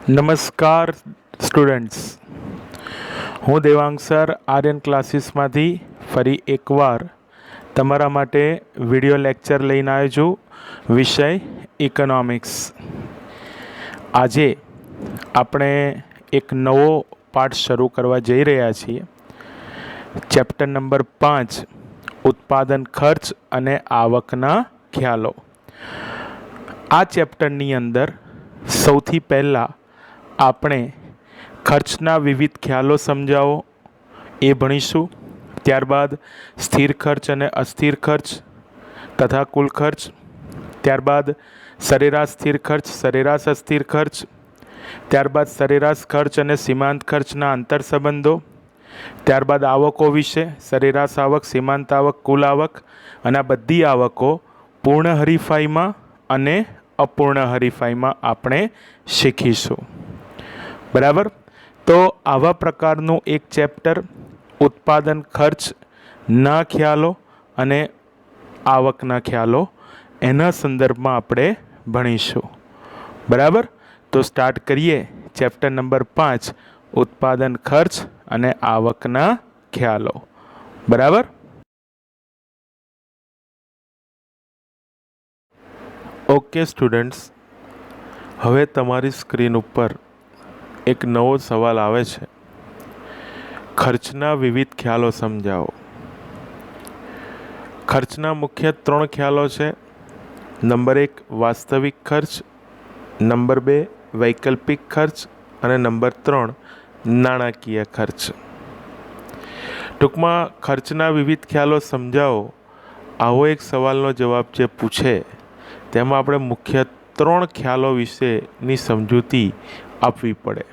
નમસ્કાર સ્ટુડન્ટ્સ, હું દેવાંગ સર આર્યન ક્લાસીસમાંથી ફરી એકવાર તમારા માટે વિડિયો લેક્ચર લઈને આવ્યો છું વિષય ઇકોનોમિક્સ. આજે આપણે એક નવો પાઠ શરૂ કરવા જઈ રહ્યા છીએ. ચેપ્ટર નંબર 5 ઉત્પાદન ખર્ચ અને આવકના ખ્યાલો. આ ચેપ્ટરની અંદર સૌથી પહેલાં આપણે ખર્ચના વિવિધ ખ્યાલો સમજાવો એ ભણીશું. ત્યારબાદ સ્થિર ખર્ચ અને અસ્થિર ખર્ચ તથા કુલ ખર્ચ. ત્યારબાદ સરેરાશ સ્થિર ખર્ચ, સરેરાશ અસ્થિર ખર્ચ. ત્યારબાદ સરેરાશ ખર્ચ અને સીમાંત ખર્ચના આંતર સંબંધો. ત્યારબાદ આવકો વિશે, સરેરાશ આવક, સીમાંત આવક, કુલ આવક. અને આ બધી આવકો પૂર્ણ હરીફાઈમાં અને અપૂર્ણ હરીફાઈમાં આપણે શીખીશું. બરાબર. તો આવા પ્રકારનું એક ચેપ્ટર ઉત્પાદન ખર્ચના ખ્યાલો અને આવકના ખ્યાલો, એના સંદર્ભમાં આપણે ભણીશું. બરાબર. તો સ્ટાર્ટ કરીએ ચેપ્ટર નંબર 5 ઉત્પાદન ખર્ચ અને આવકના ખ્યાલો. બરાબર. ઓકે સ્ટુડન્ટ્સ, હવે તમારી સ્ક્રીન ઉપર એક નવો સવાલ આવે છે. ખર્ચના વિવિધ ખ્યાલો સમજાવો. ખર્ચના મુખ્ય 3 ખ્યાલો છે. નંબર 1 વાસ્તવિક ખર્ચ, નંબર 2 વૈકલ્પિક ખર્ચ અને નંબર 3 નાણાકીય ખર્ચ. ટૂંકમાં ખર્ચના વિવિધ ખ્યાલો સમજાવો, આવો એક સવાલનો જવાબ જે પૂછે તેમાં આપણે મુખ્ય 3 ખ્યાલો વિશેની સમજૂતી આપવી પડે.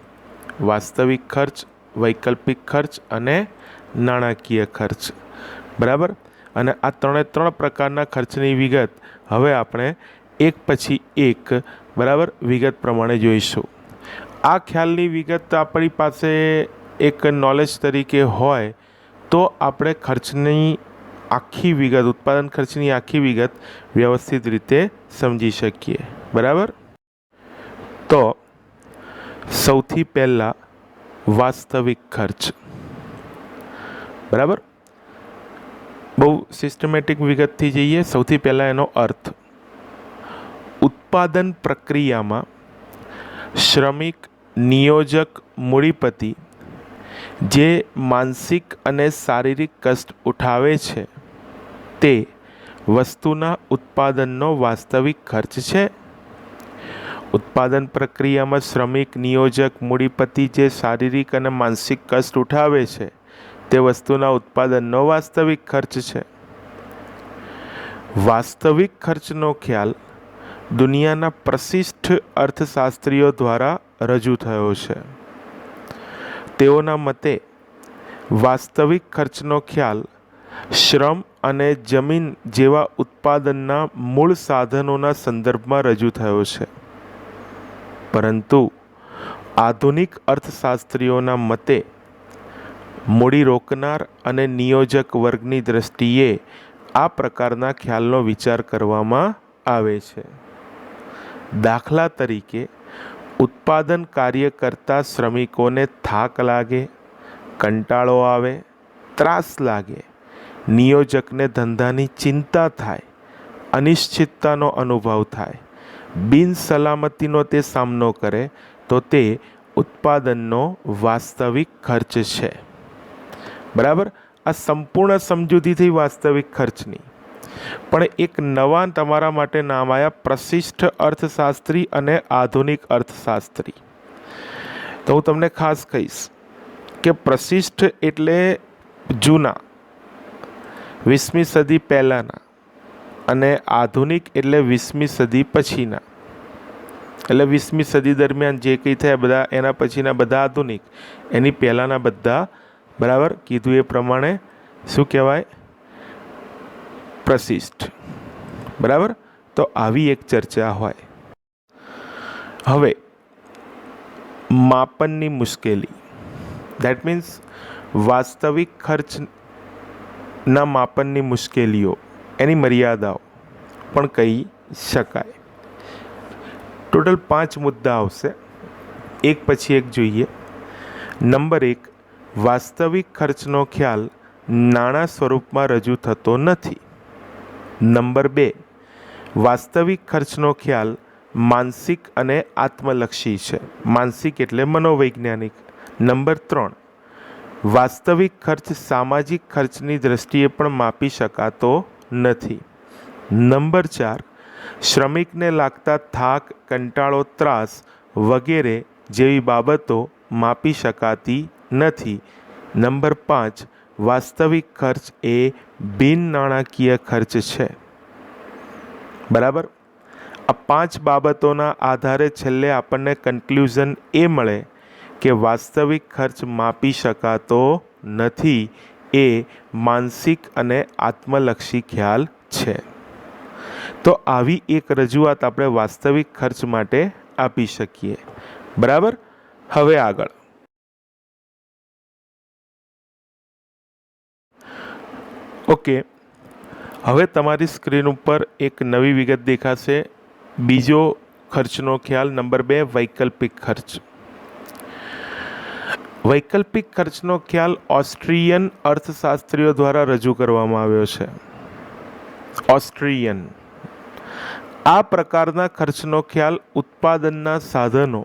વાસ્તવિક ખર્ચ, વૈકલ્પિક ખર્ચ અને નાણાકીય ખર્ચ. બરાબર. અને આ 3 પ્રકારના ખર્ચની વિગત હવે આપણે એક પછી એક બરાબર વિગત પ્રમાણે જોઈશું. આ ખ્યાલની વિગત આપણી પાસે એક નોલેજ તરીકે હોય તો આપણે ખર્ચની આખી વિગત, ઉત્પાદન ખર્ચની આખી વિગત વ્યવસ્થિત રીતે સમજી શકીએ. બરાબર. તો સૌથી પહેલાં વાસ્તવિક ખર્ચ. બરાબર. બહુ સિસ્ટમેટિક વિગતથી જઈએ. સૌથી પહેલાં એનો અર્થ. ઉત્પાદન પ્રક્રિયામાં શ્રમિક, નિયોજક, મૂડીપતિ જે માનસિક અને શારીરિક કષ્ટ ઉઠાવે છે તે વસ્તુના ઉત્પાદનનો વાસ્તવિક ખર્ચ છે. ઉત્પાદન પ્રક્રિયામાં શ્રમિક, નિયોજક, મૂડીપતિ જે શારીરિક અને માનસિક કષ્ટ ઉઠાવે છે તે વસ્તુના ઉત્પાદનનો વાસ્તવિક ખર્ચ છે. વાસ્તવિક ખર્ચનો ખ્યાલ દુનિયાના પ્રશિષ્ટ અર્થશાસ્ત્રીઓ દ્વારા રજૂ થયો છે. તેઓના મતે વાસ્તવિક ખર્ચનો ખ્યાલ શ્રમ અને જમીન જેવા ઉત્પાદનના મૂળ સાધનોના સંદર્ભમાં રજૂ થયો છે. પરંતુ આધુનિક અર્થશાસ્ત્રીઓના મતે મૂડી રોકનાર અને નિયોજક વર્ગની દૃષ્ટિએ આ પ્રકારના ખ્યાલનો વિચાર કરવામાં આવે છે. દાખલા તરીકે, ઉત્પાદન કાર્ય કરતા શ્રમિકોને થાક લાગે, કંટાળો આવે, ત્રાસ લાગે, નિયોજકને ધંધાની ચિંતા થાય, અનિશ્ચિતતાનો અનુભવ થાય, બિનસલામતીનો તે સામનો કરે તો તે ઉત્પાદનનો વાસ્તવિક ખર્ચ છે. બરાબર. આ સંપૂર્ણ સમજૂતીથી વાસ્તવિક ખર્ચની. પણ એક નવા તમારા માટે નામ આવ્યા, પ્રશિષ્ટ અર્થશાસ્ત્રી અને આધુનિક અર્થશાસ્ત્રી. તો હું તમને ખાસ કહીશ કે પ્રશિષ્ટ એટલે જૂના, 20મી સદી પહેલાંના, અને આધુનિક એટલે 20મી સદી પછીના. એટલે 20મી સદી દરમિયાન જે કંઈ થયા બધા, એના પછીના બધા આધુનિક, એની પહેલાંના બધા બરાબર કીધું એ પ્રમાણે શું કહેવાય? પ્રશિષ્ટ. બરાબર. તો આવી એક ચર્ચા હોય. હવે માપનની મુશ્કેલી, દેટ મીન્સ વાસ્તવિક ખર્ચના માપનની મુશ્કેલીઓ, એની મર્યાદાઓ પણ કહી શકાય. ટોટલ 5 મુદ્દા આવશે. એક પછી એક જોઈએ. નંબર 1, વાસ્તવિક ખર્ચનો ખ્યાલ નાણાં સ્વરૂપમાં રજૂ થતો નથી. નંબર 2, વાસ્તવિક ખર્ચનો ખ્યાલ માનસિક અને આત્મલક્ષી છે. માનસિક એટલે મનોવૈજ્ઞાનિક. નંબર 3, વાસ્તવિક ખર્ચ સામાજિક ખર્ચની દ્રષ્ટિએ પણ માપી શકાતો નથી. નંબર 4, શ્રમિકને લાગતા થાક, કંટાળો, ત્રાસ વગેરે જેવી બાબતો માપી શકાતી નથી. નંબર 5, વાસ્તવિક ખર્ચ એ બિન નાણાકીય ખર્ચ છે. બરાબર. આ 5 બાબતોના આધારે છેલ્લે આપણને કન્ક્લુઝન એ મળે કે વાસ્તવિક ખર્ચ માપી શકાતો નથી એ માનસિક અને આત્મલક્ષી ખ્યાલ છે. તો આવી એક રજૂઆત આપણે વાસ્તવિક ખર્ચ માટે આપી શકીએ. બરાબર. હવે આગળ ઓકે. હવે તમારી સ્ક્રીન ઉપર એક નવી વિગત દેખાશે. બીજો ખર્ચનો ખ્યાલ નંબર 2, વૈકલ્પિક ખર્ચ. વૈકલ્પિક ખર્ચનો ખ્યાલ ઓસ્ટ્રિયન અર્થશાસ્ત્રીઓ દ્વારા રજૂ કરવામાં આવ્યો છે. ઓસ્ટ્રિયન. આ પ્રકારના ખર્ચનો ખ્યાલ ઉત્પાદનના સાધનો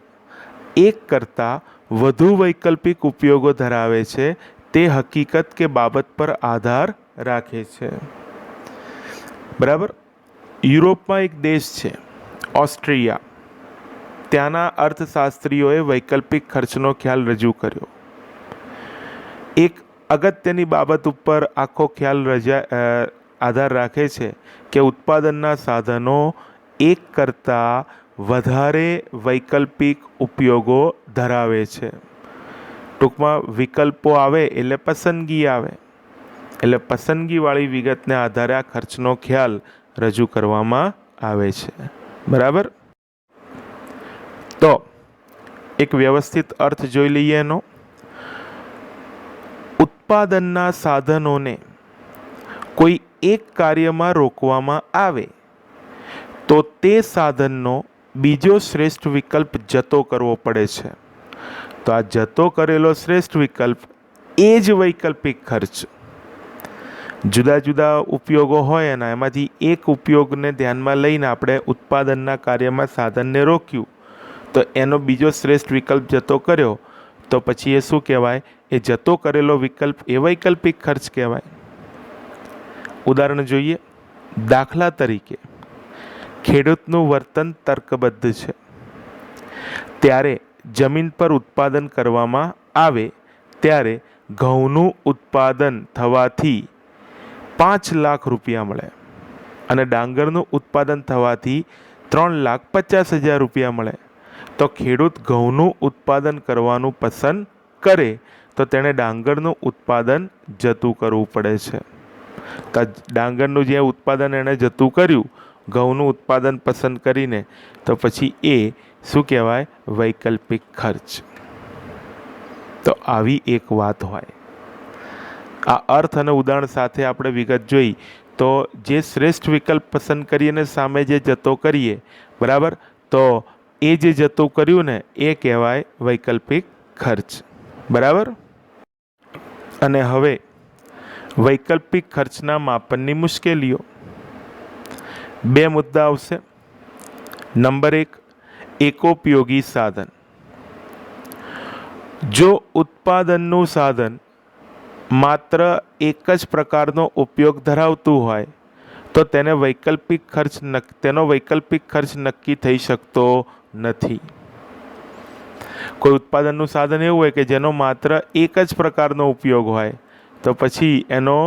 એક કરતાં વધુ વૈકલ્પિક ઉપયોગો ધરાવે છે તે હકીકત કે બાબત પર આધાર રાખે છે. બરાબર. યુરોપમાં એક દેશ છે ઓસ્ટ્રિયા. ત્યાંના અર્થશાસ્ત્રીઓએ વૈકલ્પિક ખર્ચનો ખ્યાલ રજૂ કર્યો. એક અગત્યની બાબત ઉપર આખો ખ્યાલ આધાર રાખે છે કે ઉત્પાદનના સાધનો એક કરતાં વધારે વૈકલ્પિક ઉપયોગો ધરાવે છે. ટૂંકમાં વિકલ્પો આવે એટલે પસંદગી આવે, એટલે પસંદગીવાળી વિગતને આધારે આ ખર્ચનો ખ્યાલ રજૂ કરવામાં આવે છે. બરાબર. તો એક વ્યવસ્થિત અર્થ જોઈ લઈએ એનો. ઉત્પાદનના સાધનોને કોઈ એક કાર્યમાં રોકવામાં આવે તો તે સાધનનો બીજો શ્રેષ્ઠ વિકલ્પ જતો કરવો પડે છે. તો આ જતો કરેલો શ્રેષ્ઠ વિકલ્પ એ જ વૈકલ્પિક ખર્ચ. જુદા જુદા ઉપયોગો હોય એના, એમાંથી એક ઉપયોગને ધ્યાનમાં લઈને આપણે ઉત્પાદનના કાર્યમાં સાધનને રોક્યું તો એનો બીજો શ્રેષ્ઠ વિકલ્પ જતો કર્યો તો પછી એ શું કહેવાય? એ જતો કરેલો વિકલ્પ એ વૈકલ્પિક ખર્ચ કહેવાય. ઉદાહરણ જોઈએ. દાખલા તરીકે ખેડૂતનું વર્તન તર્કબદ્ધ છે. ત્યારે જમીન પર ઉત્પાદન કરવામાં આવે ત્યારે ઘઉંનું ઉત્પાદન થવાથી 5 લાખ રૂપિયા મળે અને ડાંગરનું ઉત્પાદન થવાથી 3,50,000 રૂપિયા મળે. તો ખેડૂત ઘઉંનું ઉત્પાદન કરવાનું પસંદ કરે તો તેણે ડાંગરનું ઉત્પાદન જતું કરવું પડે છે. તો ડાંગરનું જે ઉત્પાદન એણે જતું કર્યું ઘઉંનું ઉત્પાદન પસંદ કરીને, તો પછી એ શું કહેવાય? વૈકલ્પિક ખર્ચ. તો આવી એક વાત હોય. આ અર્થ અને ઉદાહરણ સાથે આપણે વિગત જોઈ તો જે શ્રેષ્ઠ વિકલ્પ પસંદ કરીને સામે જે જતો કરીએ, બરાબર, તો એ જે જતું કર્યું ને એ કહેવાય વૈકલ્પિક ખર્ચ. બરાબર. અને હવે વૈકલ્પિક ખર્ચના માપનની મુશ્કેલીઓ. 2 મુદ્દા આવશે. નંબર 1, એકોપયોગી સાધન. જો ઉત્પાદનનું સાધન માત્ર એક જ પ્રકારનો ઉપયોગ ધરાવતું હોય તો તેનો વૈકલ્પિક ખર્ચ નક્કી થઈ શકતો નથી. કોઈ ઉત્પાદનનું સાધન એવું હોય કે જેનો માત્ર એક જ પ્રકારનો ઉપયોગ હોય તો પછી એનો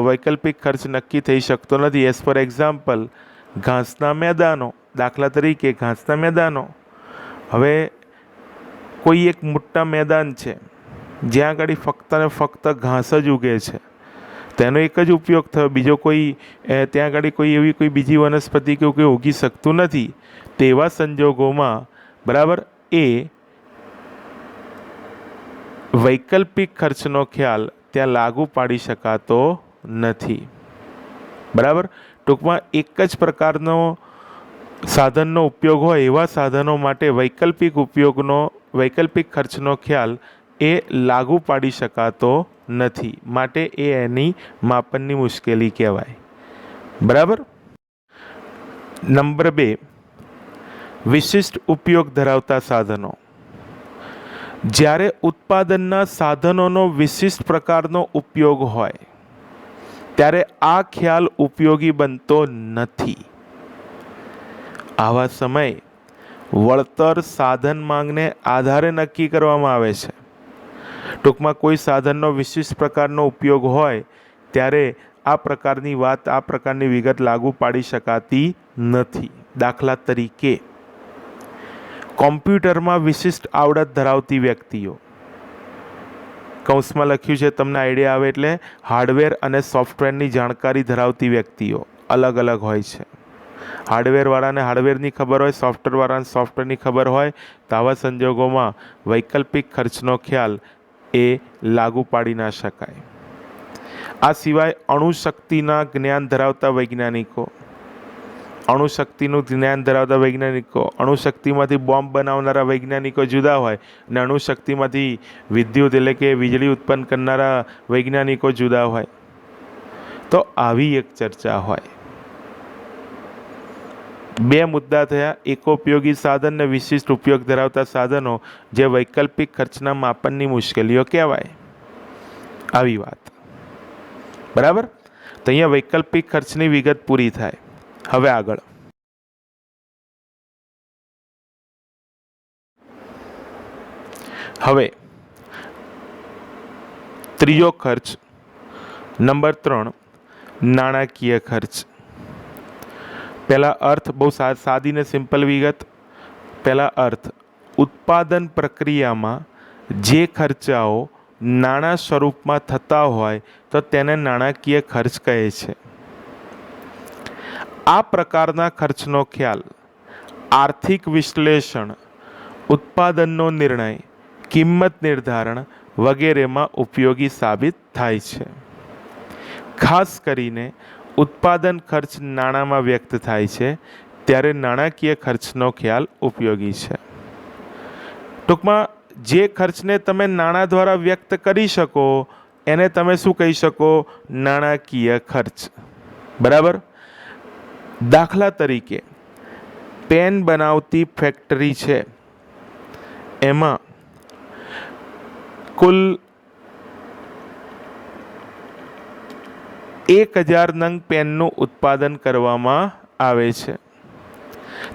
વૈકલ્પિક ખર્ચ નક્કી થઈ શકતો નથી. એઝ ફોર એક્ઝામ્પલ ઘાસના મેદાનો. દાખલા તરીકે ઘાસના મેદાનો. હવે કોઈ એક મોટા મેદાન છે જ્યાં આગળ ફક્ત ને ફક્ત ઘાસ જ ઉગે છે, તેનો એક જ ઉપયોગ થયો, બીજો કોઈ ત્યાં આગળ કોઈ બીજી વનસ્પતિ કે કોઈ ઉગી શકતું નથી. તેવા સંજોગોમાં, બરાબર, એ વૈકલ્પિક ખર્ચનો ખ્યાલ ત્યાં લાગુ પાડી શકાતો નથી. બરાબર. ટૂંકમાં એક જ પ્રકારનો સાધનનો ઉપયોગ હોય એવા સાધનો માટે વૈકલ્પિક ખર્ચનો ખ્યાલ એ લાગુ પાડી શકાતો નથી, માટે એ એની માપનની મુશ્કેલી કહેવાય. બરાબર. નંબર 2, વિશિષ્ટ ઉપયોગ ધરાવતા સાધનો. જ્યારે ઉત્પાદનના સાધનોનો વિશિષ્ટ પ્રકારનો ઉપયોગ હોય ત્યારે આ ખ્યાલ ઉપયોગી બનતો નથી. આવા સમયે વળતર સાધન માંગને આધારે નક્કી કરવામાં આવે છે. ટૂંકમાં કોઈ સાધનનો વિશિષ્ટ પ્રકારનો ઉપયોગ હોય ત્યારે આ પ્રકારની વિગત લાગુ પાડી શકાતી નથી. દાખલા તરીકે કોમ્પ્યુટરમાં વિશિષ્ટ આવડત ધરાવતી વ્યક્તિઓ, કૌંસમાં લખ્યું છે તમને આઈડિયા આવે એટલે હાર્ડવેર અને સોફ્ટવેરની જાણકારી ધરાવતી વ્યક્તિઓ અલગ અલગ હોય છે. હાર્ડવેરવાળાને હાર્ડવેરની ખબર હોય, સોફ્ટવેરવાળાને સોફ્ટવેરની ખબર હોય, તો આવા સંજોગોમાં વૈકલ્પિક ખર્ચનો ખ્યાલ એ લાગુ પાડી ના શકાય. આ સિવાય અણુશક્તિનું જ્ઞાન ધરાવતા વૈજ્ઞાનિકો, અણુશક્તિમાંથી બોમ્બ બનાવનારા વૈજ્ઞાનિકો જુદા હોય અને અણુશક્તિમાંથી વિદ્યુત એટલે કે વીજળી ઉત્પન્ન કરનારા વૈજ્ઞાનિકો જુદા હોય. તો આવી એક ચર્ચા હોય. 2 મુદ્દા થયા: એકોપયોગી સાધન ને વિશિષ્ટ ઉપયોગ ધરાવતા સાધનો, જે વૈકલ્પિક ખર્ચના માપનની મુશ્કેલીઓ કહેવાય. આવી વાત. બરાબર. તો અહીંયા વૈકલ્પિક ખર્ચની વિગત પૂરી થાય. હવે આગળ ત્રીજો ખર્ચ, નંબર 3, નાણાકીય ખર્ચ. પહેલા અર્થ, બહુ સાદી ને સિમ્પલ વિગત. પહેલા અર્થ: ઉત્પાદન પ્રક્રિયામાં જે ખર્ચાઓ નાણાં સ્વરૂપમાં થતા હોય તો તેને નાણાકીય ખર્ચ કહે છે. આ પ્રકારના ખર્ચનો ખ્યાલ આર્થિક વિશ્લેષણ, ઉત્પાદનનો નિર્ણય, કિંમત નિર્ધારણ વગેરેમાં ઉપયોગી સાબિત થાય છે. ખાસ કરીને ઉત્પાદન ખર્ચ નાણાંમાં વ્યક્ત થાય છે ત્યારે નાણાકીય ખર્ચનો ખ્યાલ ઉપયોગી છે. ટૂંકમાં જે ખર્ચને તમે નાણાં દ્વારા વ્યક્ત કરી શકો એને તમે શું કહી શકો? નાણાકીય ખર્ચ. બરાબર. દાખલા તરીકે પેન બનાવતી ફેક્ટરી છે, એમાં કુલ 1000 નંગ પેનનું ઉત્પાદન કરવામાં આવે છે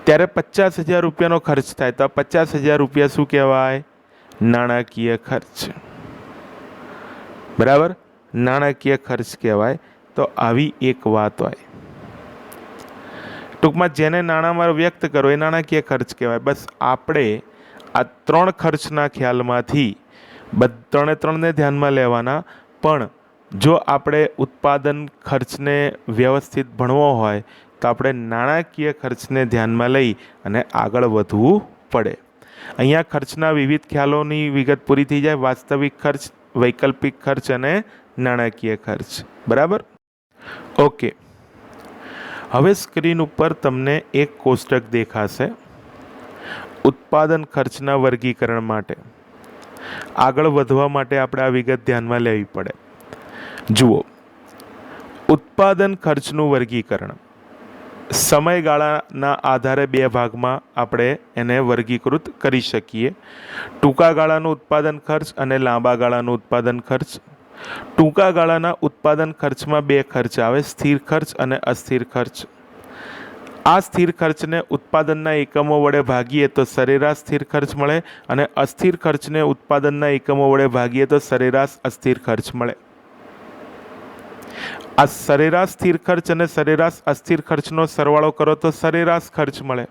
ત્યારે 50,000 રૂપિયાનો ખર્ચ થાય. તો 50,000 રૂપિયા શું કહેવાય? નાણાકીય ખર્ચ. બરાબર. નાણાકીય ખર્ચ કહેવાય. તો આવી એક વાત હોય. ટૂંકમાં જેને નાણાંમાં વ્યક્ત કરો એ નાણાકીય ખર્ચ કહેવાય. બસ આપણે આ 3 ખર્ચના ખ્યાલમાંથી ત્રણે ધ્યાનમાં લેવાના. પણ જો આપણે ઉત્પાદન ખર્ચને વ્યવસ્થિત ભણવો હોય તો આપણે નાણાકીય ખર્ચને ધ્યાનમાં લઈ અને આગળ વધવું પડે. અહીંયા ખર્ચના વિવિધ ખ્યાલોની વિગત પૂરી થઈ જાય: વાસ્તવિક ખર્ચ, વૈકલ્પિક ખર્ચ અને નાણાકીય ખર્ચ. બરાબર. ઓકે. હવે સ્ક્રીન ઉપર તમને એક કોષ્ટક દેખાશે ઉત્પાદન ખર્ચના વર્ગીકરણ માટે. આગળ વધવા માટે આપણે આ વિગત ધ્યાનમાં લેવી પડે. જુઓ, ઉત્પાદન ખર્ચનું વર્ગીકરણ સમયગાળાના આધારે 2 ભાગમાં આપણે એને વર્ગીકૃત કરી શકીએ: ટૂંકા ગાળાનું ઉત્પાદન ખર્ચ અને લાંબા ગાળાનું ઉત્પાદન ખર્ચ. ટૂંકા ગાળાના ઉત્પાદન ખર્ચમાં 2 ખર્ચ આવે: સ્થિર ખર્ચ અને અસ્થિર ખર્ચ. આ સ્થિર ખર્ચને ઉત્પાદનના એકમો વડે ભાગીએ તો સરેરાશ સ્થિર ખર્ચ મળે અને અસ્થિર ખર્ચને ઉત્પાદનના એકમો વડે ભાગીએ તો સરેરાશ અસ્થિર ખર્ચ મળે. આ સરેરાશ સ્થિર ખર્ચ અને સરેરાશ અસ્થિર ખર્ચનો સરવાળો કરો તો સરેરાશ ખર્ચ મળે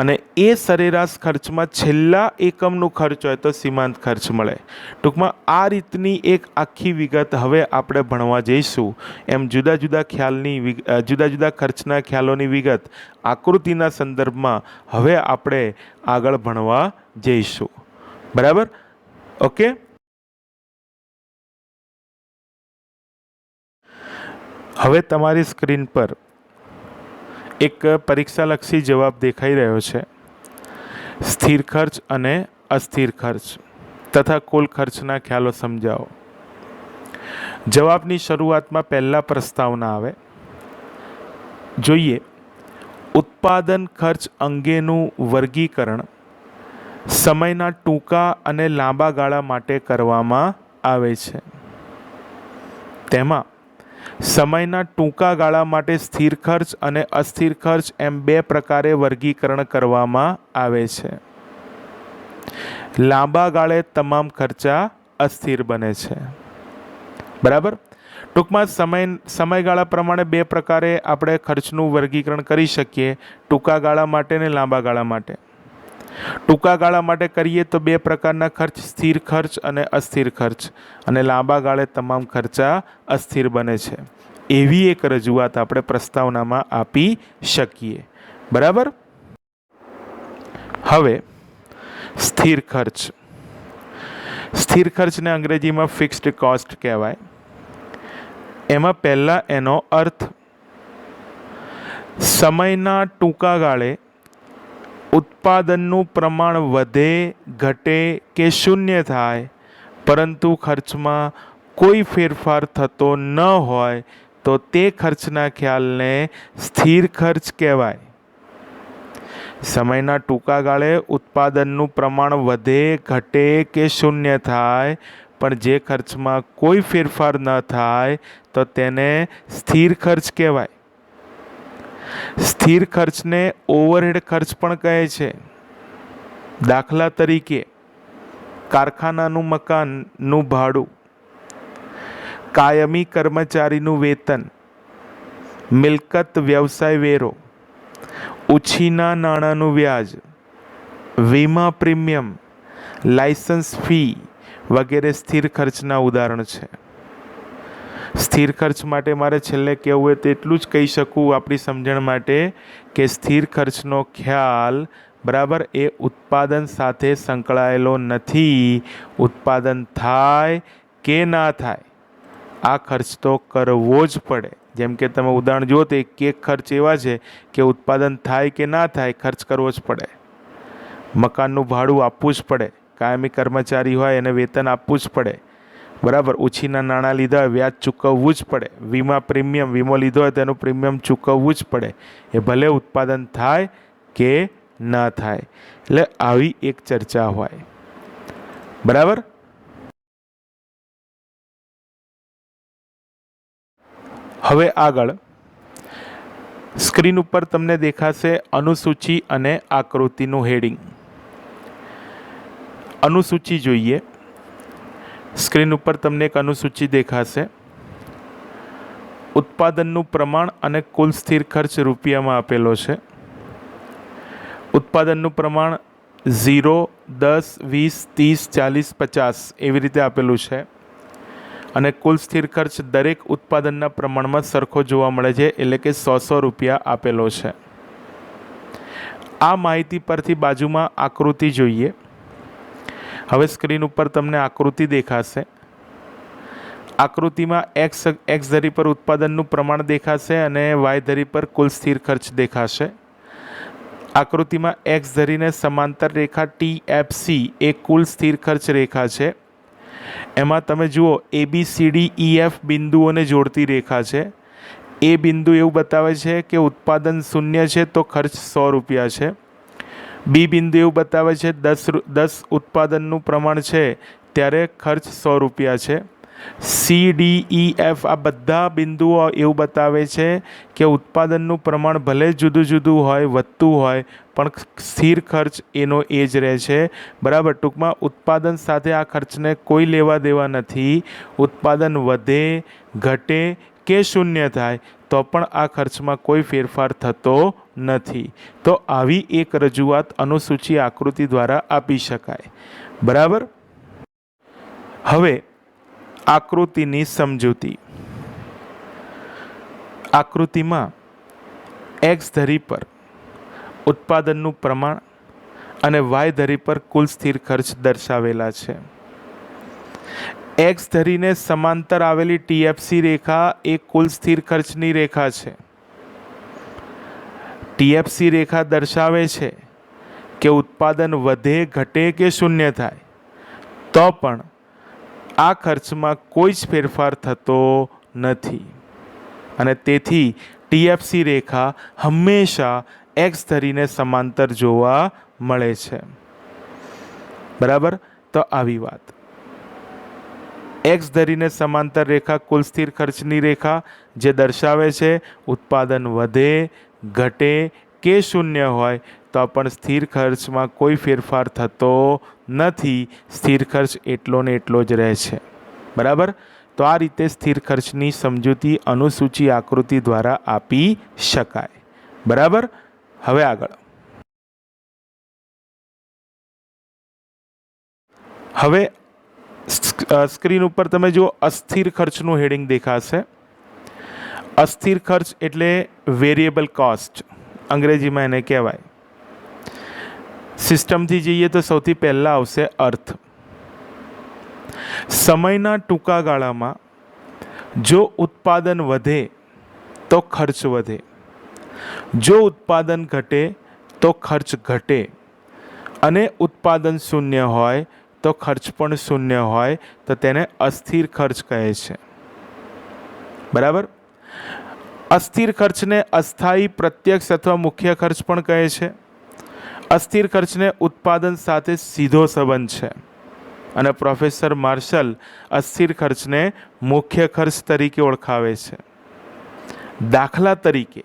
અને એ સરેરાશ ખર્ચમાં છેલ્લા એકમનું ખર્ચ હોય તો સીમાંત ખર્ચ મળે. ટૂંકમાં આ રીતની એક આખી વિગત હવે આપણે ભણવા જઈશું. એમ જુદા જુદા ખર્ચના ખ્યાલોની વિગત આકૃતિના સંદર્ભમાં હવે આપણે આગળ ભણવા જઈશું. બરાબર. ઓકે. હવે તમારી સ્ક્રીન પર એક પરીક્ષાલક્ષી જવાબ દેખાઈ રહ્યો છે। સ્થિર ખર્ચ અને અસ્થિર ખર્ચ તથા કુલ ખર્ચના ખ્યાલો સમજાવો। જવાબની શરૂઆતમાં પહેલા પ્રસ્તાવના આવે। જોઈએ, ઉત્પાદન ખર્ચ અંગેનું વર્ગીકરણ સમયના ટૂંકા અને લાંબા ગાળા માટે કરવામાં આવે છે। તેમાં સમયના ટૂંકા ગાળા માટે સ્થિર ખર્ચ અને અસ્થિર ખર્ચ એમ બે પ્રકારે વર્ગીકરણ કરવામાં આવે છે। લાંબા ગાળે તમામ ખર્ચા અસ્થિર બને છે। બરાબર। ટૂંકમાં સમયગાળા પ્રમાણે બે પ્રકારે આપણે ખર્ચનું વર્ગીકરણ કરી શકીએ, ટૂંકા ગાળા માટે ને લાંબા ગાળા માટે। ટૂંકા ગાળા માટે કરીએ તો બે પ્રકારના ખર્ચ, સ્થિર ખર્ચ અને અસ્થિર ખર્ચ, અને લાંબા ગાળે તમામ ખર્ચા અસ્થિર બને છે। એવી એક રજૂઆત આપણે પ્રસ્તાવનામાં આપી શકીએ। બરાબર। હવે સ્થિર ખર્ચ। સ્થિર ખર્ચને અંગ્રેજીમાં ફિક્સ્ડ કોસ્ટ કહેવાય। એમાં પહેલાં એનો અર્થ સમયના ટૂંકા ગાળે ઉત્પાદનનું પ્રમાણ વધે, ઘટે કે શૂન્ય થાય, પરંતુ ખર્ચમાં કોઈ ફેરફાર થતો ન હોય તો તે ખર્ચના ખ્યાલને સ્થિર ખર્ચ કહેવાય। સમયના ટૂંકા ગાળે ઉત્પાદનનું પ્રમાણ વધે, ઘટે કે શૂન્ય થાય, પણ જે ખર્ચમાં કોઈ ફેરફાર ન થાય તો તેને સ્થિર ખર્ચ કહેવાય। સ્થિર ખર્ચને ઓવરહેડ ખર્ચ પણ કહે છે। દાખલા તરીકે કારખાનાનું મકાનનું ભાડું, કાયમી કર્મચારીનું વેતન, મિલકત વ્યવસાય વેરો, ઉછીના નાણાંનું વ્યાજ, વીમા પ્રીમિયમ, લાયસન્સ ફી વગેરે સ્થિર ખર્ચના ઉદાહરણ છે। સ્થિર ખર્ચ માટે મારે છેલ્લે કહેવું હોય તો એટલું જ કહી શકું આપણી સમજણ માટે કે સ્થિર ખર્ચનો ખ્યાલ બરાબર એ ઉત્પાદન સાથે સંકળાયેલો નથી। ઉત્પાદન થાય કે ના થાય આ ખર્ચ તો કરવો જ પડે। જેમ કે તમે ઉદાહરણ જુઓ તો એક ખર્ચ એવા છે કે ઉત્પાદન થાય કે ના થાય ખર્ચ કરવો જ પડે। મકાનનું ભાડું આપવું જ પડે, કાયમી કર્મચારી હોય એને વેતન આપવું જ પડે, બરાબર। ઉછીના નાણાં લીધા હોય વ્યાજ ચૂકવવું જ પડે, વીમા પ્રીમિયમ, વીમો લીધો હોય તેનું પ્રીમિયમ ચૂકવવું જ પડે, એ ભલે ઉત્પાદન થાય કે ના થાય। એટલે આવી એક ચર્ચા હોય। બરાબર। હવે આગળ સ્ક્રીન ઉપર તમને દેખાશે અનુસૂચિ અને આકૃતિનું હેડિંગ। અનુસૂચિ જોઈએ। સ્ક્રીન ઉપર તમને એક અનુસૂચિ દેખાશે। ઉત્પાદનનું પ્રમાણ અને કુલ સ્થિર ખર્ચ રૂપિયામાં આપેલો છે। ઉત્પાદનનું પ્રમાણ 0, 10, 20, 30, 40, 50 એવી રીતે આપેલું છે, અને કુલ સ્થિર ખર્ચ દરેક ઉત્પાદનના પ્રમાણમાં સરખો જોવા મળે છે, એટલે કે 100 રૂપિયા આપેલો છે। આ માહિતી પરથી બાજુમાં આકૃતિ જોઈએ। હવે સ્ક્રીન ઉપર તમને આકૃતિ દેખાશે। આકૃતિમાં એક્સ ધરી પર ઉત્પાદનનું પ્રમાણ દેખાશે અને વાય ધરી પર કુલ સ્થિર ખર્ચ દેખાશે। આકૃતિમાં એક્સ ધરીને સમાંતર રેખા TFC એ કુલ સ્થિર ખર્ચ રેખા છે। એમાં તમે જુઓ ABCDEF બિંદુઓને જોડતી રેખા છે। એ બિંદુ એવું બતાવે છે કે ઉત્પાદન 0 છે તો ખર્ચ 100 રૂપિયા છે। બી બિંદુ એવું બતાવે છે 10 ઉત્પાદનનું પ્રમાણ છે ત્યારે ખર્ચ 100 રૂપિયા છે। CDEF આ બધા બિંદુઓ એવું બતાવે છે કે ઉત્પાદનનું પ્રમાણ ભલે જુદું જુદું હોય, વધતું હોય, પણ સ્થિર ખર્ચ એનો એ જ રહે છે। બરાબર। ટૂંકમાં ઉત્પાદન સાથે આ ખર્ચને કોઈ લેવા દેવા નથી। ઉત્પાદન વધે, ઘટે કે શૂન્ય થાય તો પણ આ ખર્ચમાં કોઈ ફેરફાર થતો નથી। તો આવી એક રજૂઆત અનુસૂચિ આકૃતિ દ્વારા આપી શકાય। બરાબર। હવે આકૃતિની સમજૂતી। આકૃતિમાં એક્સ ધરી પર ઉત્પાદનનું પ્રમાણ અને વાય ધરી પર કુલ સ્થિર ખર્ચ દર્શાવેલા છે। એક્સ ધરીને સમાંતર આવેલી TFC રેખા એ કુલ સ્થિર ખર્ચની રેખા છે। ટીએફસી રેખા દર્શાવે છે કે ઉત્પાદન વધે, ઘટે કે શૂન્ય થાય તો પણ આ ખર્ચમાં કોઈ જ ફેરફાર થતો નથી અને તેથી ટીએફસી રેખા હંમેશા એક્સ ધરીને સમાંતર જોવા મળે છે. બરાબર, તો આવી વાત. એક્સ ધરીને સમાંતર રેખા કુલ સ્થિર ખર્ચની રેખા જે દર્શાવે છે ઉત્પાદન વધે, ઘટે કે શૂન્ય હોય તો પણ સ્થિર ખર્ચમાં કોઈ ફેરફાર થતો નથી. સ્થિર ખર્ચ એટલો ને એટલો જ રહે છે. બરાબર, તો આ રીતે સ્થિર ખર્ચની સમજૂતી અનુસૂચિ આકૃતિ દ્વારા આપી શકાય. બરાબર, હવે આગળ. હવે સ્ક્રીન ઉપર તમે જુઓ અસ્થિર ખર્ચનું હેડિંગ દેખાશે. અસ્થિર ખર્ચ એટલે વેરિયેબલ કોસ્ટ અંગ્રેજીમાં એને કહેવાય. સિસ્ટમથી જઈએ તો સૌથી પહેલાં આવશે અર્થ. સમયના ટૂંકા ગાળામાં જો ઉત્પાદન વધે તો ખર્ચ વધે, જો ઉત્પાદન ઘટે તો ખર્ચ ઘટે અને ઉત્પાદન શૂન્ય હોય તો ખર્ચ પણ શૂન્ય હોય તો તેને અસ્થિર ખર્ચ કહે છે. બરાબર, અસ્થિર ખર્ચને અસ્થાયી, પ્રત્યક્ષ અથવા મુખ્ય ખર્ચ પણ કહે છે. અસ્થિર ખર્ચને ઉત્પાદન સાથે સીધો સંબંધ છે અને પ્રોફેસર માર્શલ અસ્થિર ખર્ચને મુખ્ય ખર્ચ તરીકે ઓળખાવે છે. દાખલા તરીકે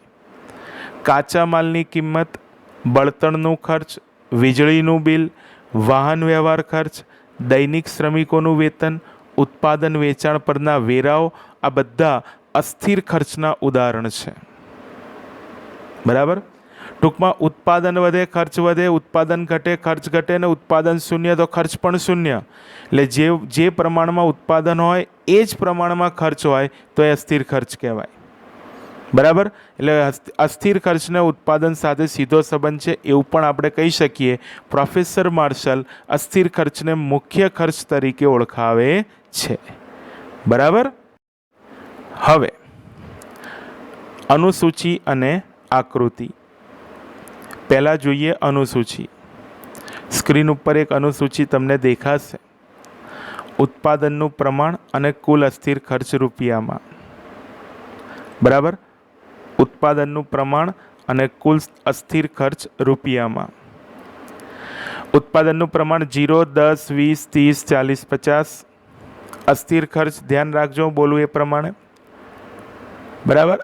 કાચા માલની કિંમત, બળતણનું ખર્ચ, વીજળીનું બિલ, વાહન વ્યવહાર ખર્ચ, દૈનિક શ્રમિકોનું વેતન, ઉત્પાદન વેચાણ પરના વેરાઓ આ બધા અસ્થિર ખર્ચના ઉદાહરણ છે. બરાબર, ટૂંકમાં ઉત્પાદન વધે, ખર્ચ વધે, ઉત્પાદન ઘટે, ખર્ચ ઘટે ને ઉત્પાદન શૂન્ય તો ખર્ચ પણ શૂન્ય. એટલે જે પ્રમાણમાં ઉત્પાદન હોય એ જ પ્રમાણમાં ખર્ચ હોય તો એ અસ્થિર ખર્ચ કહેવાય. બરાબર, એટલે અસ્થિર ખર્ચને ઉત્પાદન સાથે સીધો સંબંધ છે એવું પણ આપણે કહી શકીએ. પ્રોફેસર માર્શલ અસ્થિર ખર્ચને મુખ્ય ખર્ચ તરીકે ઓળખાવે છે. બરાબર, હવે અનુસૂચિ અને આકૃતિ. પહેલાં જોઈએ અનુસૂચિ. સ્ક્રીન ઉપર એક અનુસૂચિ તમને દેખાશે. ઉત્પાદનનું પ્રમાણ અને કુલ અસ્થિર ખર્ચ રૂપિયામાં. બરાબર, ઉત્પાદનનું પ્રમાણ અને કુલ અસ્થિર ખર્ચ રૂપિયામાં. ઉત્પાદનનું પ્રમાણ 0, 10, 20, 30, 40, 50. અસ્થિર ખર્ચ ધ્યાન રાખજો બોલું એ પ્રમાણે. બરાબર,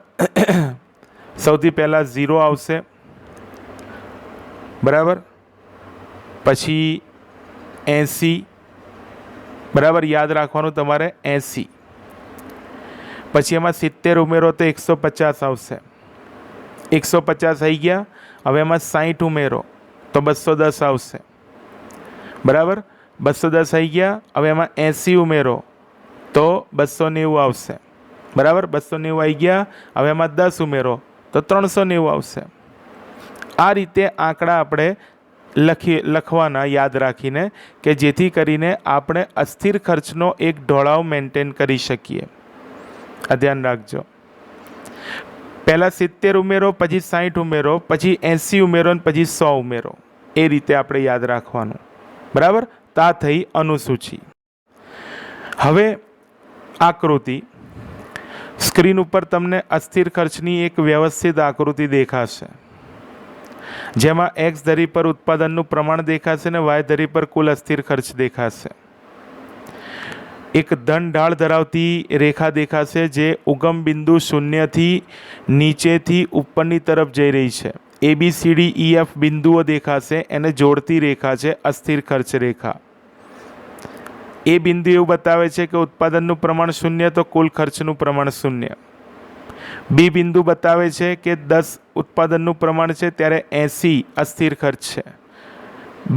સૌથી પહેલાં 0 આવશે. બરાબર, પછી 80. બરાબર, યાદ રાખવાનું તમારે 80. પછી એમાં 70 ઉમેરો તો 150 આવશે. 150 આવી ગયા. હવે એમાં 60 ઉમેરો તો 210 આવશે. બરાબર, 210 આવી ગયા. હવે એમાં 80 ઉમેરો તો 290 આવશે. બરાબર, 290 આવી ગયા. હવે એમાં 10 ઉમેરો તો 390 આવશે. આ રીતે આંકડા આપણે લખવાના યાદ રાખીને કે જેથી કરીને આપણે અસ્થિર ખર્ચનો એક ઢોળાવ મેન્ટેન કરી શકીએ. આ ધ્યાન રાખજો. પહેલાં 70 ઉમેરો, પછી 60 ઉમેરો, પછી 80 ઉમેરો અને પછી 100 ઉમેરો. એ રીતે આપણે યાદ રાખવાનું. બરાબર, તો આ થઈ અનુસૂચિ. હવે આકૃતિ. સ્ક્રીન ઉપર તમને અસ્થિર ખર્ચની એક વ્યવસ્થિત આકૃતિ દેખાશે જેમાં એક્સ ધરી પર ઉત્પાદનનું પ્રમાણ દેખાશે અને વાય ધરી પર કુલ અસ્થિર ખર્ચ દેખાશે. એક ધન ઢાળ ધરાવતી રેખા દેખાશે જે ઉગમ બિંદુ શૂન્યથી નીચેથી ઉપરની તરફ જઈ રહી છે. ABCDEF બિંદુઓ દેખાશે, એને જોડતી રેખા છે અસ્થિર ખર્ચ રેખા. એ બિંદુ એવું બતાવે છે કે ઉત્પાદનનું પ્રમાણ શૂન્ય તો કુલ ખર્ચનું પ્રમાણ શૂન્ય. બી બિંદુ બતાવે છે કે 10 ઉત્પાદનનું પ્રમાણ છે ત્યારે 80 અસ્થિર ખર્ચ છે.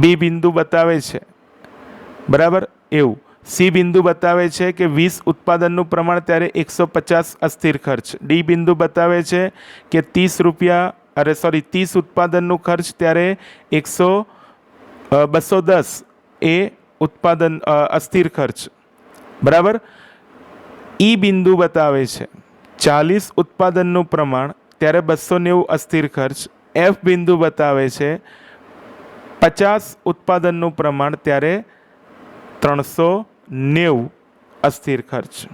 બી બિંદુ બતાવે છે. બરાબર, એવું. સી બિંદુ બતાવે છે કે 20 ઉત્પાદનનું પ્રમાણ ત્યારે 150 અસ્થિર ખર્ચ. ડી બિંદુ બતાવે છે કે 30 ઉત્પાદનનું ખર્ચ ત્યારે 210 એ ઉત્પાદન અસ્થિર ખર્ચ. બરાબર, ઈ બિંદુ બતાવે છે 40 ઉત્પાદનનું પ્રમાણ ત્યારે 290 અસ્થિર ખર્ચ એફ બિંદુ બતાવે છે 50 ઉત્પાદનનું પ્રમાણ, ત્યારે 390 અસ્થિર ખર્ચ.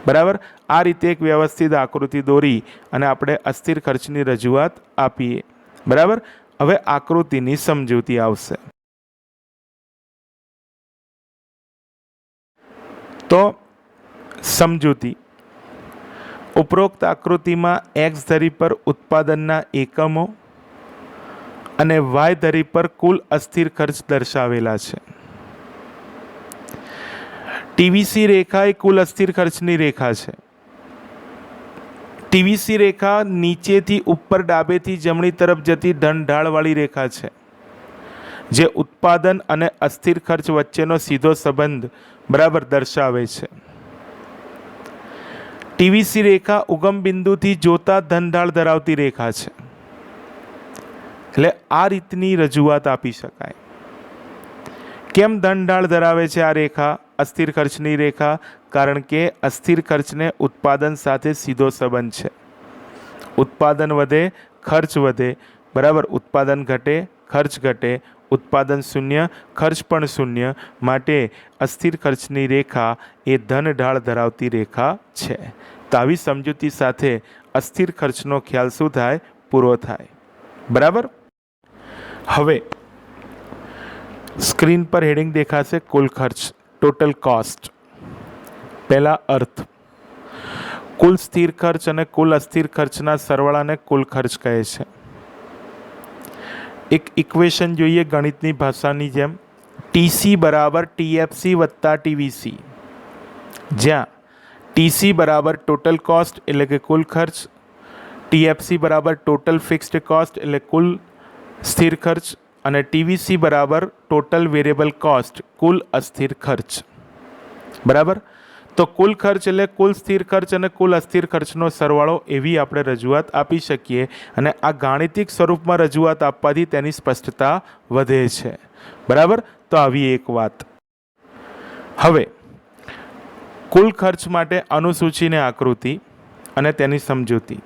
બરાબર. આ રીતે એક વ્યવસ્થિત આકૃતિ દોરી અને આપણે અસ્થિર ખર્ચની રજૂઆત આપીએ. બરાબર. હવે આકૃતિની સમજૂતી આવશે. તો સમજૂતી: ઉપરોક્ત આકૃતિમાં એક્સ ધરી પર ઉત્પાદનના એકમો અને વાય ધરી પર કુલ અસ્થિર ખર્ચ દર્શાવેલા છે. ટીવીસી રેખા એ કુલ અસ્થિર ખર્ચની રેખા છે. ટીવીસી રેખા નીચેથી ઉપર ડાબેથી જમણી તરફ જતી ધન ઢાળવાળી રેખા છે, જે ઉત્પાદન અને અસ્થિર ખર્ચ વચ્ચેનો સીધો સંબંધ બરાબર દર્શાવે છે. ટીવીસી રેખા ઉગમ બિંદુથી જોતા ધનઢાળ ધરાવતી રેખા છે. એટલે આ રીતની રજૂઆત આપી શકાય. કેમ ધનઢાળ ધરાવે છે આ રેખા, અસ્થિર ખર્ચની રેખા? કારણ કે અસ્થિર ખર્ચને ઉત્પાદન સાથે સીધો સંબંધ છે. ઉત્પાદન વધે, ખર્ચ વધે. બરાબર. ઉત્પાદન ઘટે, ખર્ચ ઘટે. ઉત્પાદન શૂન્ય, ખર્ચ પણ શૂન્ય. માટે અસ્થિર ખર્ચની રેખા એ ધન ઢાળ ધરાવતી રેખા છે. તો આવી સમજૂતી સાથે અસ્થિર ખર્ચનો ખ્યાલ શું થાય? પૂરો થાય. બરાબર. હવે સ્ક્રીન પર હેડિંગ દેખાશે, કુલ ખર્ચ, ટોટલ કોસ્ટ. પહેલા અર્થ: કુલ સ્થિર ખર્ચ અને કુલ અસ્થિર ખર્ચના સરવાળાને કુલ ખર્ચ કહે છે. એક ઇક્વેશન જોઈએ ગણિતની ભાષાની જેમ. ટીસી બરાબર ટીએફસી વત્તા ટીવીસી, જ્યાં ટીસી બરાબર ટોટલ કોસ્ટ એટલે કે કુલ ખર્ચ, ટીએફસી બરાબર ટોટલ ફિક્સ્ડ કોસ્ટ એટલે કુલ સ્થિર ખર્ચ, અને ટીવીસી બરાબર ટોટલ વેરિયેબલ કોસ્ટ, કુલ અસ્થિર ખર્ચ. બરાબર. તો કુલ ખર્ચ એટલે કુલ સ્થિર ખર્ચ અને કુલ અસ્થિર ખર્ચનો સરવાળો, એવી આપણે રજૂઆત આપી શકીએ. અને આ ગાણિતિક સ્વરૂપમાં રજૂઆત આપવાથી તેની સ્પષ્ટતા વધે છે. બરાબર. તો આવી એક વાત. હવે કુલ ખર્ચ માટે અનુસૂચિની આકૃતિ અને તેની સમજૂતી.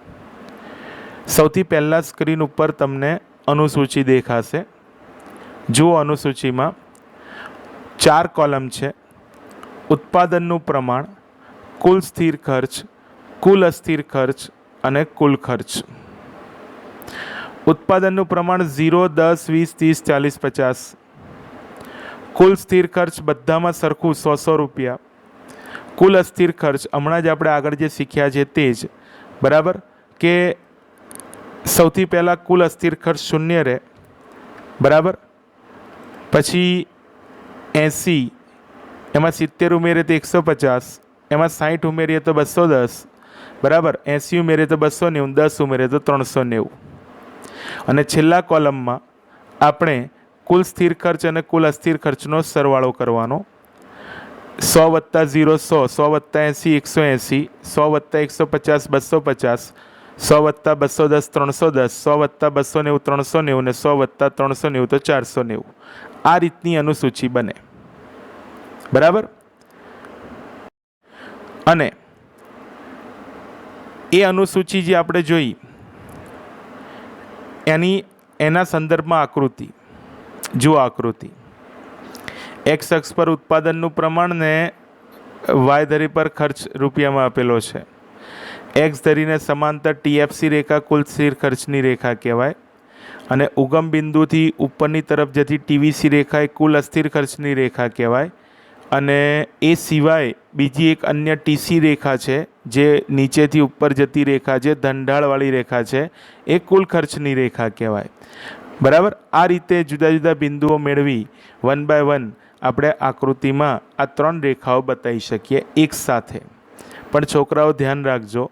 સૌથી પહેલાં સ્ક્રીન ઉપર તમને અનુસૂચિ દેખાશે. જુઓ, અનુસૂચિમાં 4 કોલમ છે. ઉત્પાદનનું પ્રમાણ, કુલ સ્થિર ખર્ચ, કુલ અસ્થિર ખર્ચ અને કુલ ખર્ચ. ઉત્પાદનનું પ્રમાણ 0, 10, 20, 30, 40, 50. કુલ સ્થિર ખર્ચ બધામાં સરખું 100 રૂપિયા. કુલ અસ્થિર ખર્ચ હમણાં જ આપણે આગળ જે શીખ્યા છે તે જ. બરાબર. કે સૌથી પહેલાં કુલ અસ્થિર ખર્ચ શૂન્ય રહે. બરાબર. પછી 80, એમાં 70 ઉમેરીએ તો 150, એમાં 60 ઉમેરીએ તો 210. બરાબર. 80 ઉમેરીએ તો 290, 10 ઉમેરીએ તો 390. અને છેલ્લા કોલમમાં આપણે કુલ સ્થિર ખર્ચ અને કુલ અસ્થિર ખર્ચનો સરવાળો કરવાનો. 100 વત્તા 0 100, 100 વત્તા 80 180, 100 વત્તા 150 250, 100 વત્તા 210 310, 100 વત્તા 290 390 ને 100 વત્તા 390 તો 490. આ રીતની અનુસૂચિ બને. બરાબર. અને એ અનુસૂચિ જે આપણે જોઈ એના સંદર્ભમાં આકૃતિ જુઓ. આકૃતિ એક્સ અક્ષ પર ઉત્પાદનનું પ્રમાણ ને વાય ધરી પર ખર્ચ રૂપિયામાં આપેલો છે. એક્સ ધરીને સમાંતર ટીએફસી રેખા કુલ સ્થિર ખર્ચની રેખા કહેવાય. અને ઉગમ બિંદુથી ઉપરની તરફ જતી ટીવીસી રેખા એ કુલ અસ્થિર ખર્ચની રેખા કહેવાય. અને એ સિવાય બીજી એક અન્ય ટીસી રેખા છે, જે નીચેથી ઉપર જતી રેખા છે, ધનઢાળવાળી રેખા છે, એ કુલ ખર્ચની રેખા કહેવાય. બરાબર. આ રીતે જુદા જુદા બિંદુઓ મેળવી 1 બાય 1 આપણે આકૃતિમાં આ 3 રેખાઓ બતાવી શકીએ એક સાથે. પણ છોકરાઓ ધ્યાન રાખજો,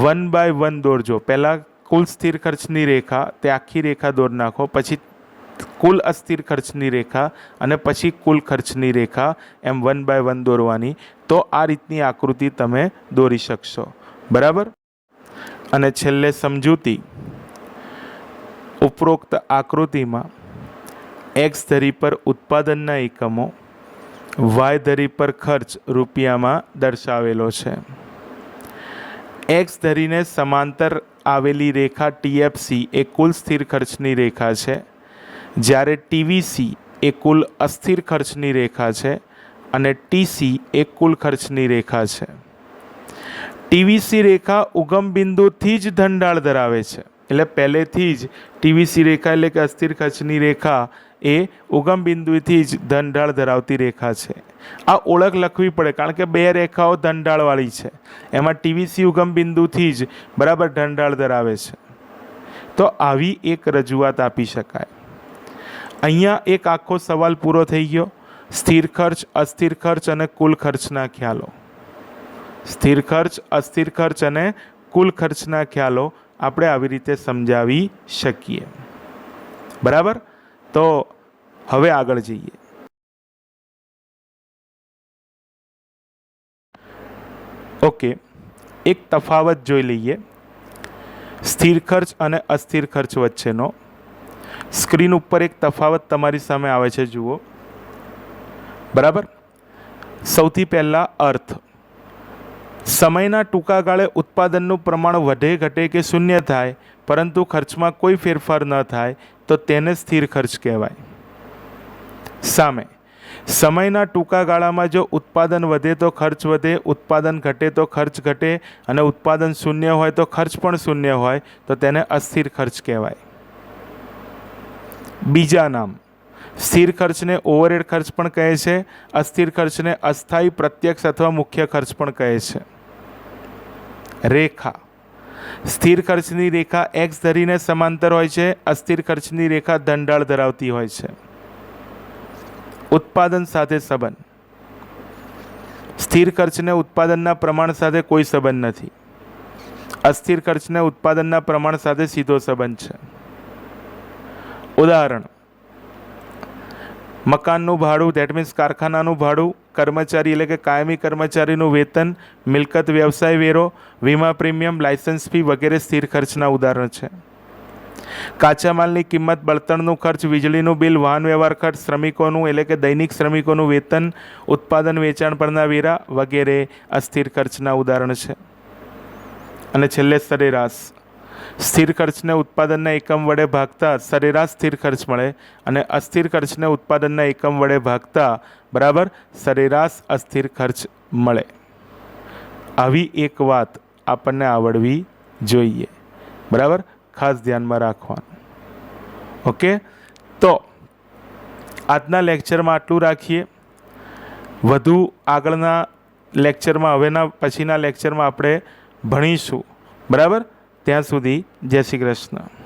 1 બાય 1 દોરજો. પહેલાં કુલ સ્થિર ખર્ચની રેખા, તે આખી રેખા દોર નાખો. પછી કુલ અસ્થિર ખર્ચની રેખા અને પછી કુલ ખર્ચની રેખા, એમ 1 બાય 1 દોરવાની. તો આ રીતની આકૃતિ તમે દોરી શકશો. બરાબર. અને છેલ્લે સમજૂતી. ઉપરોક્ત આકૃતિમાં એક્સ ધરી પર ઉત્પાદનના એકમો, વાય ધરી પર ખર્ચ રૂપિયામાં દર્શાવેલો છે. એક્સ ધરીને સમાંતર આવેલી રેખા TFC એ કુલ સ્થિર ખર્ચની રેખા છે, જ્યારે TVC એ કુલ અસ્થિર ખર્ચની રેખા છે અને TC એ કુલ ખર્ચની રેખા છે. TVC રેખા ઉગમ બિંદુથી જ ધનઢાળ ધરાવે છે, એટલે પહેલેથી જ TVC રેખા એટલે કે અસ્થિર ખર્ચની રેખા એ ઉગમ બિંદુથી જ ધનઢાળ ધરાવતી રેખા છે. આ ઓળખ લખવી પડે કારણ કે બે રેખાઓ ધનઢાળવાળી છે, એમાં TVC ઉગમ બિંદુથી જ બરાબર ધનઢાળ ધરાવે છે. તો આવી એક રજૂઆત આપી શકાય. અહીંયા એક આખો સવાલ પૂરો થઈ ગયો. સ્થિર ખર્ચ, અસ્થિર ખર્ચ અને કુલ ખર્ચના ખ્યાલો. સ્થિર ખર્ચ, અસ્થિર ખર્ચ અને કુલ ખર્ચના ખ્યાલો આપણે આવી રીતે સમજાવી શકીએ. બરાબર. તો હવે આગળ જઈએ. ઓકે, એક તફાવત જોઈ લઈએ સ્થિર ખર્ચ અને અસ્થિર ખર્ચ વચ્ચેનો. સ્ક્રીન ઉપર એક તફાવત તમારી સામે આવે છે, જુઓ. બરાબર. સૌથી પહેલાં અર્થ. સમયના ટૂંકા ગાળે ઉત્પાદનનું પ્રમાણ વધે, ઘટે કે શૂન્ય થાય પરંતુ ખર્ચમાં કોઈ ફેરફાર ન થાય તો તેને સ્થિર ખર્ચ કહેવાય. સામે સમયના ટૂંકા ગાળામાં જો ઉત્પાદન વધે તો ખર્ચ વધે, ઉત્પાદન ઘટે તો ખર્ચ ઘટે અને ઉત્પાદન શૂન્ય હોય તો ખર્ચ પણ શૂન્ય હોય તો તેને અસ્થિર ખર્ચ કહેવાય. બીજા નામ. સ્થિર ખર્ચને ઓવરહેડ ખર્ચ પણ કહે છે, અસ્થિર ખર્ચને અસ્થાયી પ્રત્યક્ષ અથવા મુખ્ય ખર્ચ પણ કહે છે. રેખા. સ્થિર ખર્ચની રેખા X ધરીને સમાંતર હોય છે, અસ્થિર ખર્ચની રેખા ધનઢાળ ધરાવતી હોય છે. ઉત્પાદન સાથે સંબંધ. સ્થિર ખર્ચને ઉત્પાદનના પ્રમાણ સાથે કોઈ સંબંધ નથી. અસ્થિર ખર્ચને ઉત્પાદનના પ્રમાણ સાથે સીધો સંબંધ છે. ઉદાહરણ: મકાનનું ભાડું, ધેટ મીન્સ કારખાનાનું ભાડું, કર્મચારી એટલે કે કાયમી કર્મચારીનું વેતન, મિલકત વ્યવસાય વેરો, વીમા પ્રીમિયમ, લાયસન્સ ફી વગેરે સ્થિર ખર્ચના ઉદાહરણ છે. કાચા માલની કિંમત, બળતણનું ખર્ચ, વીજળીનું બિલ, વાહન વ્યવહાર ખર્ચ, શ્રમિકોનું એટલે કે દૈનિક શ્રમિકોનું વેતન, ઉત્પાદન વેચાણ પરના વેરા વગેરે અસ્થિર ખર્ચના ઉદાહરણ છે. અને છેલ્લે સરેરાશ. સ્થિર ખર્ચને ઉત્પાદનના એકમ વડે ભાગતા સરેરાશ સ્થિર ખર્ચ મળે અને અસ્થિર ખર્ચને ઉત્પાદનના એકમ વડે ભાગતા બરાબર સરેરાશ અસ્થિર ખર્ચ મળે. આવી એક વાત આપણને આવડવી જોઈએ. બરાબર, ખાસ ધ્યાનમાં રાખવાનું. ઓકે, તો આજના લેક્ચરમાં આટલું રાખીએ. વધુ આગળના લેક્ચરમાં, હવેના પછીના લેક્ચરમાં આપણે ભણીશું. બરાબર, ત્યાં સુધી જય શ્રી કૃષ્ણ.